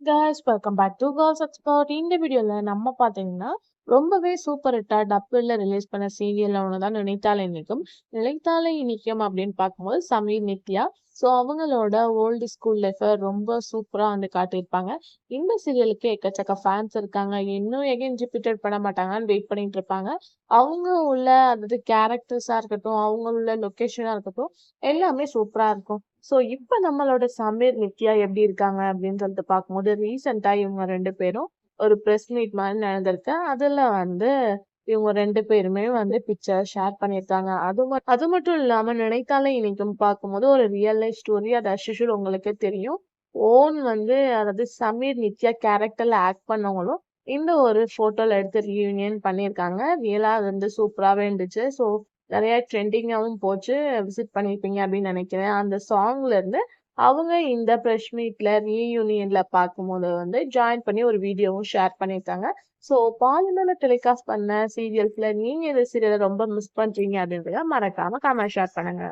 guys, welcome back to Girls Expert. இந்த வீடியோல நம்ம பாத்தீங்கன்னா ரொம்பவே சூப்பர் ஹிட்டா டப்பில் ரிலீஸ் பண்ண சீரியல்ல ஒண்ணுதான் நினைத்தாலே இனிக்கும். நினைத்தாலே இனிக்கும் அப்படின்னு பார்க்கும்போது சமீர் நித்யா அவங்களோட ஓல்டு ஸ்கூல் லைஃப ரொம்ப சூப்பரா வந்து காட்டியிருப்பாங்க. இந்த சீரியலுக்கு எக்கச்சக்க ஃபேன்ஸ் இருக்காங்க. இன்னும் எகைன் ரிப்பீட்டட் பண்ண மாட்டாங்கன்னு வெயிட் பண்ணிட்டு இருப்பாங்க. அவங்க உள்ள அதாவது கேரக்டர்ஸா இருக்கட்டும், அவங்க உள்ள லொகேஷனா இருக்கட்டும், எல்லாமே சூப்பரா இருக்கும். இப்ப நம்மளோட சமீர் நித்யா எப்படி இருக்காங்க அப்படின்னு சொல்லிட்டு பார்க்கும்போது ரீசெண்டா இவங்க 2 பேரும் ஒரு பிரஸ் மீட் மாதிரி நடந்திருக்கு. அதுல வந்து இவங்க 2 பேருமே வந்து பிக்சர் ஷேர் பண்ணியிருக்காங்க. அது மட்டும் இல்லாம நினைத்தாலே இன்னைக்கும் பார்க்கும்போது ஒரு ரியல் லைஃப் ஸ்டோரி அது அஷிஷுல் உங்களுக்கே தெரியும். வந்து அதாவது சமீர் நித்யா கேரக்டர்ல ஆக்ட் பண்ணவங்களும் இந்த ஒரு போட்டோல எடுத்து ரீயூனியன் பண்ணியிருக்காங்க. ரியலா அது வந்து சூப்பராவே இருந்துச்சு. நிறைய ட்ரெண்டிங்காவும் போச்சு. விசிட் பண்ணியிருப்பீங்க அப்படின்னு நினைக்கிறேன். அந்த சாங்ல இருந்து அவங்க இந்த பிரஸ் மீட்ல ரீயூனியன்ல பார்க்கும்போது வந்து ஜாயின் பண்ணி ஒரு வீடியோவும் ஷேர் பண்ணியிருக்காங்க. பாலிமர்ல டெலிகாஸ்ட் பண்ண சீரியல்ஸ்ல நீங்க எந்த சீரியலை ரொம்ப மிஸ் பண்றீங்க அப்படின்றத மறக்காம கமெண்ட் ஷேர் பண்ணுங்க.